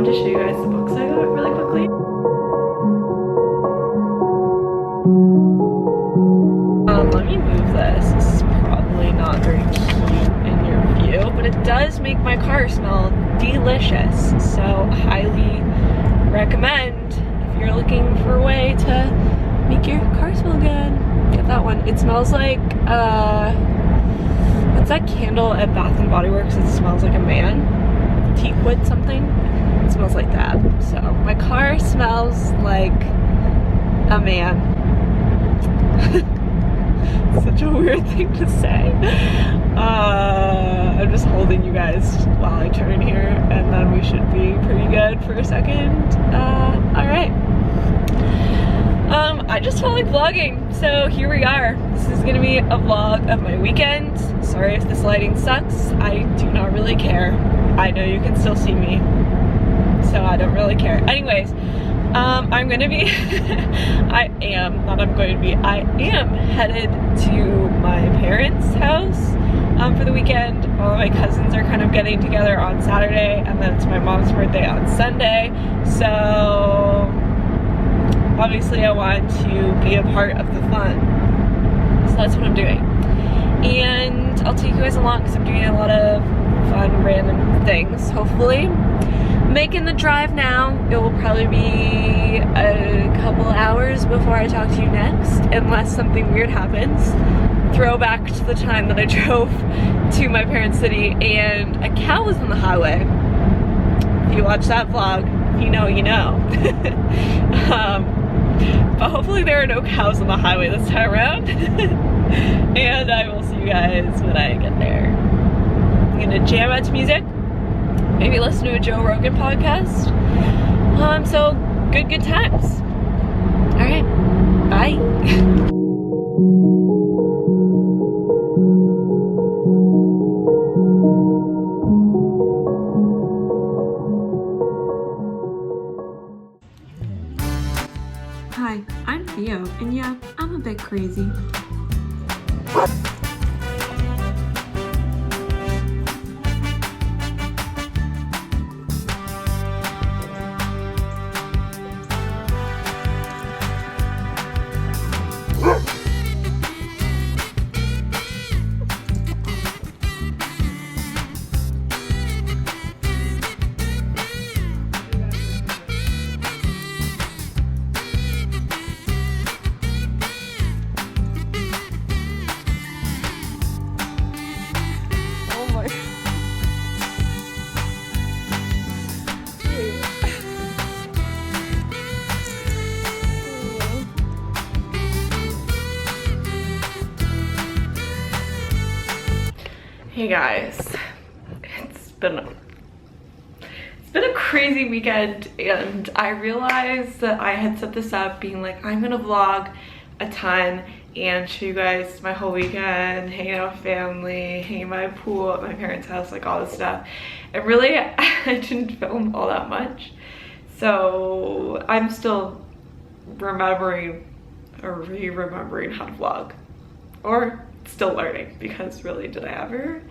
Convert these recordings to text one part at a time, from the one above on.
wanted to show you guys the books I got really quickly. Let me move this. This is probably not very cute in your view, but it does make my car smell delicious. So highly recommend if you're looking for a way to make your car smell good. Get that one. It smells like what's that candle at Bath and Body Works? It smells like a man. Teakwood something. It smells like that. So my car smells like a man. Such a weird thing to say. I'm just holding you guys while I turn here, and then we should be pretty good for a second. Alright. I just felt like vlogging, so here we are. This is gonna be a vlog of my weekend. Sorry if this lighting sucks. I do not really care. I know you can still see me, so I don't really care. Anyways, I'm gonna be, I am headed to my parents' house for the weekend. All of my cousins are kind of getting together on Saturday, and then it's my mom's birthday on Sunday. So obviously I want to be a part of the fun. So that's what I'm doing. And I'll take you guys along because I'm doing a lot of fun random things, hopefully. Making the drive now. It will probably be a couple hours before I talk to you next, unless something weird happens. Throwback to the time that I drove to my parents' city and a cow was on the highway. If you watch that vlog, if you know, you know. But hopefully there are no cows on the highway this time around. And I will see you guys when I get there. I'm gonna jam out to music. Maybe listen to a Joe Rogan podcast. So good times. All right, bye. Hi, I'm Theo, and yeah, I'm a bit crazy. Hey guys, it's been a crazy weekend, and I realized that I had set this up being like, I'm gonna vlog a ton and show you guys my whole weekend, hanging out with family, hanging by a pool at my parents' house, like all this stuff. And really, I didn't film all that much. So I'm still remembering or re-remembering how to vlog, or still learning, because really, did I ever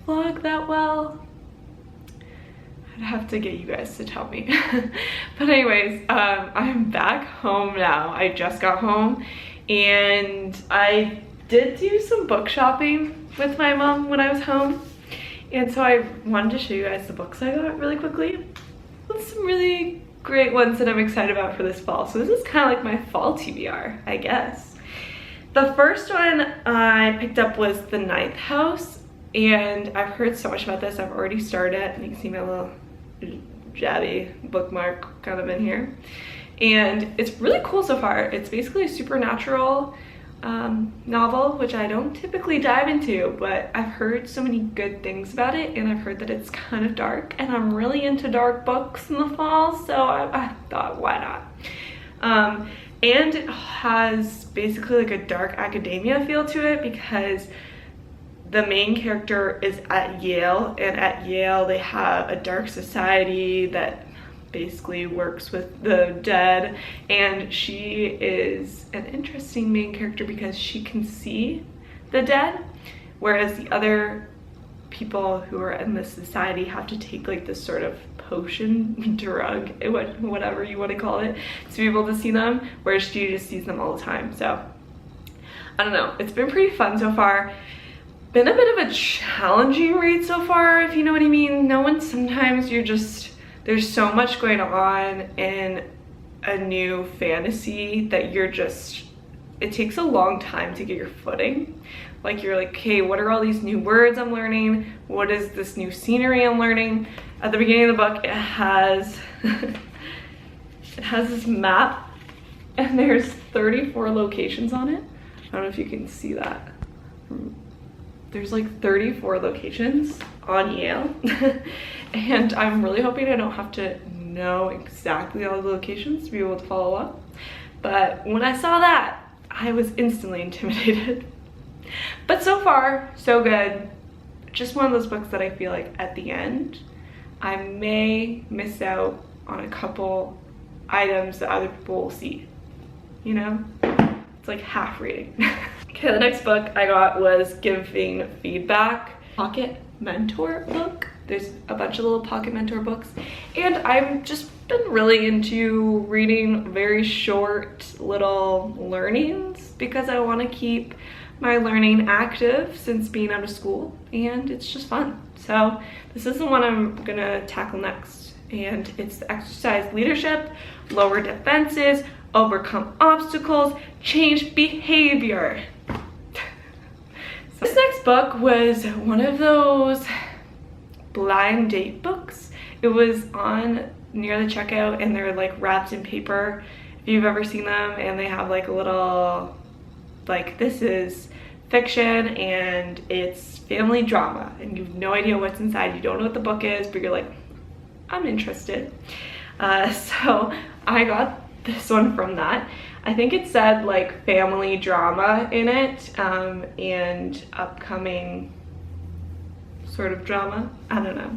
vlog that well? I'd have to get you guys to tell me. But anyways, I'm back home now. I just got home, and I did do some book shopping with my mom when I was home, and so I wanted to show you guys the books I got really quickly. With some really great ones that I'm excited about for this fall. So this is kind of like my fall TBR, I guess. The first one I picked up was The Ninth House, and I've heard so much about this. I've already started it, and you can see my little jabby bookmark kind of in here. And it's really cool so far. It's basically a supernatural novel, which I don't typically dive into, but I've heard so many good things about it, and I've heard that it's kind of dark, and I'm really into dark books in the fall, so I thought, why not? And it has basically like a dark academia feel to it, because the main character is at Yale, and at Yale they have a dark society that basically works with the dead, and she is an interesting main character because she can see the dead, whereas the other people who are in this society have to take like this sort of potion, drug, whatever you want to call it, to be able to see them, whereas she just sees them all the time. So I don't know, it's been pretty fun so far. Been a bit of a challenging read so far, if you know what I mean. Sometimes you're just, there's so much going on in a new fantasy that you're just, it takes a long time to get your footing. Like you're like, okay, what are all these new words I'm learning? What is this new scenery I'm learning? At the beginning of the book, it has it has this map, and there's 34 locations on it. I don't know if you can see that. There's like 34 locations on Yale. And I'm really hoping I don't have to know exactly all the locations to be able to follow up. But when I saw that, I was instantly intimidated. But so far, so good. Just one of those books that I feel like at the end, I may miss out on a couple items that other people will see. You know? It's like half reading. Okay, the next book I got was Giving Feedback, Pocket Mentor book. There's a bunch of little Pocket Mentor books, and I've just been really into reading very short little learnings because I want to keep my learning active since being out of school, and it's just fun. So this is the one I'm gonna tackle next, and it's the exercise leadership, lower defenses, overcome obstacles, change behavior. So this next book was one of those blind date books. It was on near the checkout, and they're like wrapped in paper, if you've ever seen them, and they have like a little, like, this is fiction and it's family drama, and you have no idea what's inside. You don't know what the book is, but you're like, I'm interested. So I got this one from that. I think it said like family drama in it, and upcoming sort of drama, I don't know,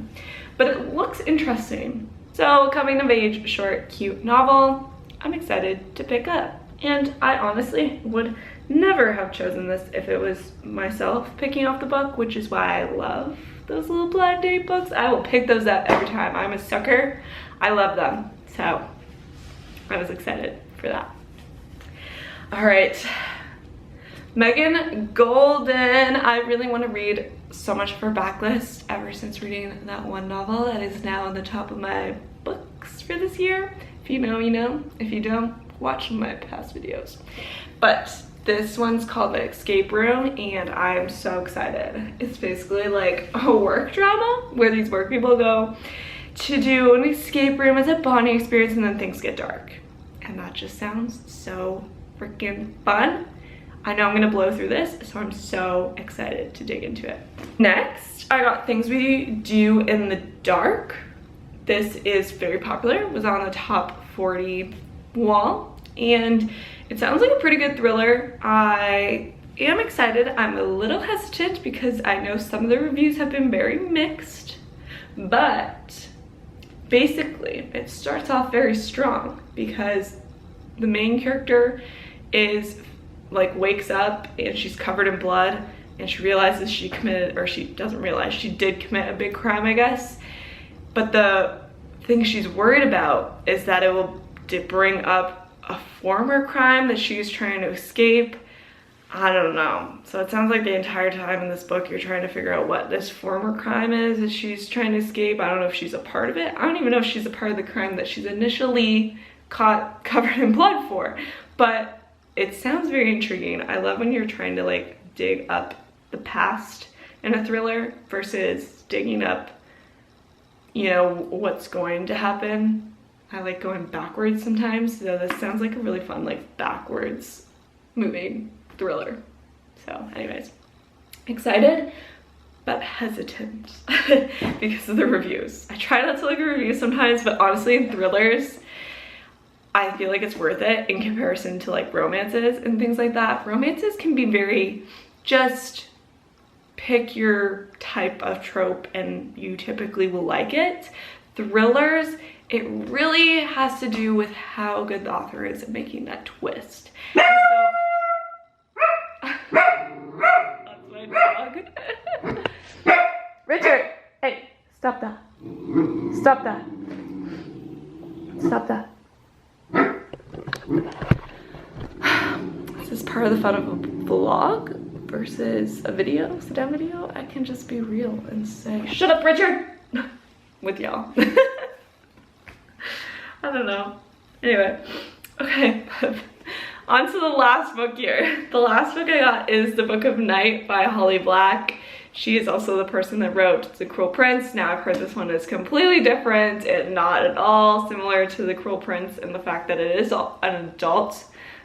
but it looks interesting. So coming of age, short, cute novel, I'm excited to pick up. And I honestly would never have chosen this if it was myself picking off the book, which is why I love those little blind date books. I will pick those up every time. I'm a sucker. I love them. So I was excited for that. All right, Megan Golden. I really want to read so much of her backlist ever since reading that one novel that is now on the top of my books for this year. If you know, you know. If you don't, watch my past videos. But this one's called The Escape Room, and I'm so excited. It's basically like a work drama where these work people go to do an escape room as a bonding experience, and then things get dark. And that just sounds so freaking fun. I know I'm gonna blow through this, so I'm so excited to dig into it. Next, I got Things We Do in the Dark. This is very popular, it was on the top 40 wall, and it sounds like a pretty good thriller. I am excited. I'm a little hesitant because I know some of the reviews have been very mixed, but basically it starts off very strong because the main character is like wakes up and she's covered in blood, and she realizes she committed, or she doesn't realize, she did commit a big crime, I guess. But the thing she's worried about is that it will bring up a former crime that she's trying to escape. I don't know. So it sounds like the entire time in this book you're trying to figure out what this former crime is that she's trying to escape. I don't know if she's a part of it. I don't even know if she's a part of the crime that she's initially caught covered in blood for. But it sounds very intriguing. I love when you're trying to like dig up the past in a thriller versus digging up, you know, what's going to happen. I like going backwards sometimes, so this sounds like a really fun like backwards moving thriller. So anyways, excited but hesitant because of the reviews. I try not to look at reviews sometimes, but honestly in thrillers, I feel like it's worth it in comparison to like romances and things like that. Romances can be very just pick your type of trope and you typically will like it. Thrillers, it really has to do with how good the author is at making that twist. And so, that's my dog. Stop that. Stop that. This is part of the fun of a vlog versus a video, sit down video. I can just be real and say, shut up, Richard, with y'all. I don't know. Anyway, okay, on to the last book here. The last book I got is The Book of Night by Holly Black. She is also the person that wrote The Cruel Prince. Now I've heard this one is completely different and not at all similar to The Cruel Prince in the fact that it is an adult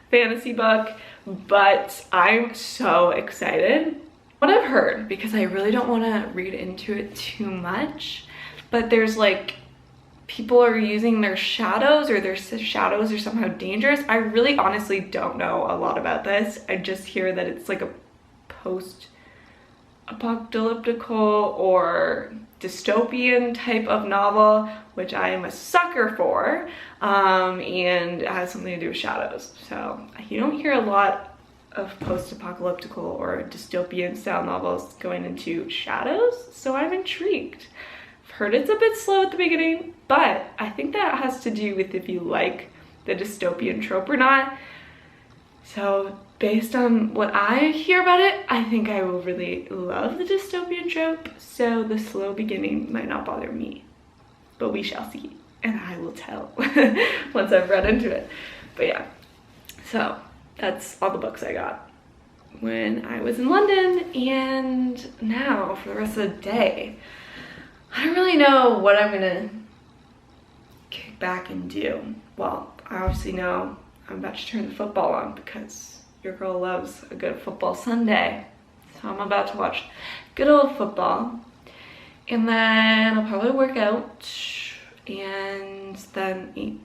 fantasy book, but I'm so excited. What I've heard, because I really don't want to read into it too much, but there's like people are using their shadows, or their shadows are somehow dangerous. I really honestly don't know a lot about this. I just hear that it's like a post-apocalyptical or dystopian type of novel, which I am a sucker for, and it has something to do with shadows. So you don't hear a lot of post-apocalyptical or dystopian style novels going into shadows, so I'm intrigued. I've heard it's a bit slow at the beginning, but I think that has to do with if you like the dystopian trope or not. So based on what I hear about it, I think I will really love the dystopian trope, so the slow beginning might not bother me, but we shall see, and I will tell once I've read into it. But yeah, so that's all the books I got when I was in London, and now for the rest of the day, I don't really know what I'm gonna kick back and do. Well, I obviously know I'm about to turn the football on because your girl loves a good football Sunday. So I'm about to watch good old football, and then I'll probably work out and then eat,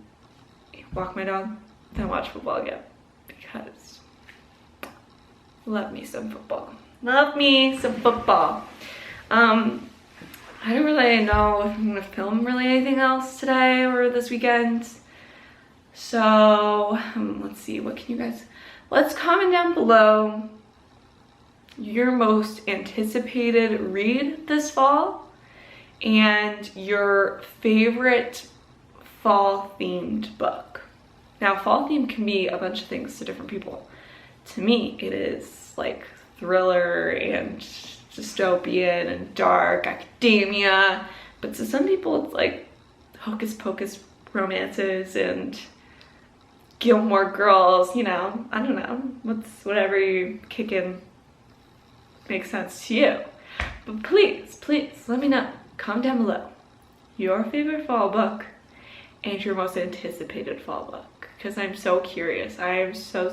walk my dog, then watch football again because love me some football. Love me some football. I don't really know if I'm gonna film really anything else today or this weekend. So let's see, what can you guys, let's comment down below your most anticipated read this fall and your favorite fall themed book. Now fall theme can be a bunch of things to different people. To me, it is like thriller and dystopian and dark academia, but to some people it's like hocus pocus romances and Gilmore Girls, you know, I don't know, whatever you kick in makes sense to you. But please let me know, comment down below your favorite fall book and your most anticipated fall book, because I'm so curious. I am so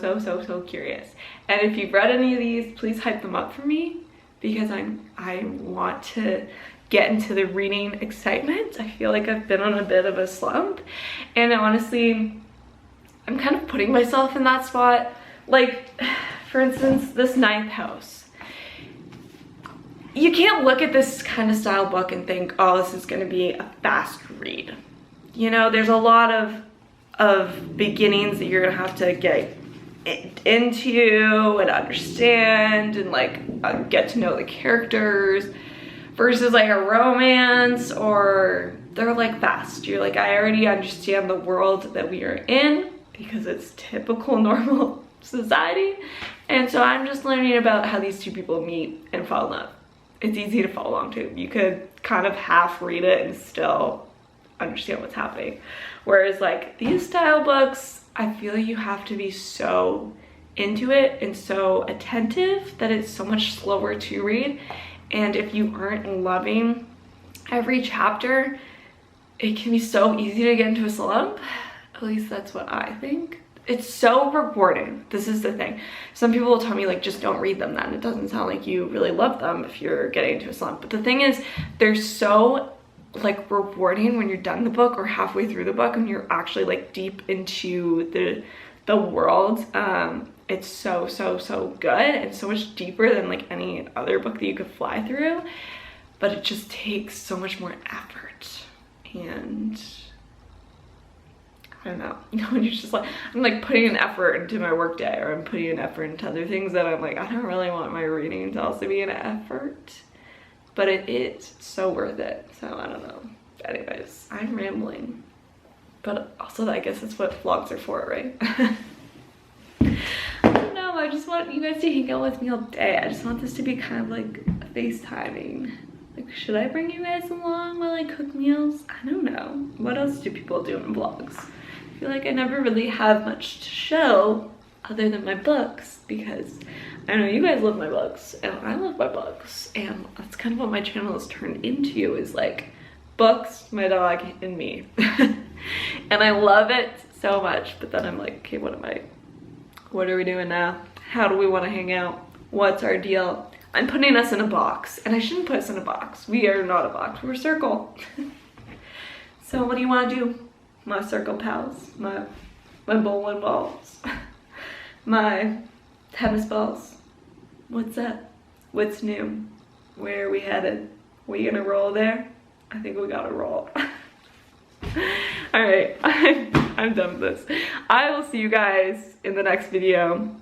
curious. And if you've read any of these, please hype them up for me, because I want to get into the reading excitement. I feel like I've been on a bit of a slump, and honestly, I'm kind of putting myself in that spot. Like, for instance, this Ninth House. You can't look at this kind of style book and think, oh, this is gonna be a fast read. You know, there's a lot of beginnings that you're gonna have to get into and understand and like get to know the characters, versus like a romance, or they're like fast. You're like, I already understand the world that we are in because it's typical normal society, and so I'm just learning about how these two people meet and fall in love. It's easy to follow along to. You could kind of half read it and still understand what's happening. Whereas like these style books, I feel like you have to be so into it and so attentive that it's so much slower to read. And if you aren't loving every chapter, it can be so easy to get into a slump. At least that's what I think. It's so rewarding. This is the thing. Some people will tell me like, just don't read them then. It doesn't sound like you really love them if you're getting into a slump. But the thing is, they're so like rewarding when you're done the book or halfway through the book and you're actually like deep into the world. It's so good and so much deeper than like any other book that you could fly through, but it just takes so much more effort. And I don't know, you know, when you're just like, I'm like putting an effort into my work day, or I'm putting an effort into other things that I'm like, I don't really want my reading to also be an effort, but it is so worth it. So I don't know. Anyways, I'm rambling. But also, I guess that's what vlogs are for, right? I don't know, I just want you guys to hang out with me all day. I just want this to be kind of like FaceTiming. Like, should I bring you guys along while I cook meals? I don't know. What else do people do in vlogs? I feel like I never really have much to show other than my books, because I know you guys love my books and I love my books, and that's kind of what my channel has turned into, is like books, my dog, and me. And I love it so much, but then I'm like, okay, what are we doing now? How do we want to hang out? What's our deal? I'm putting us in a box, and I shouldn't put us in a box. We are not a box, we're a circle. So what do you want to do? My circle pals, my bowling balls, my tennis balls. What's up? What's new? Where are we headed? We gonna roll there? I think we gotta roll. All right, I'm done with this. I will see you guys in the next video.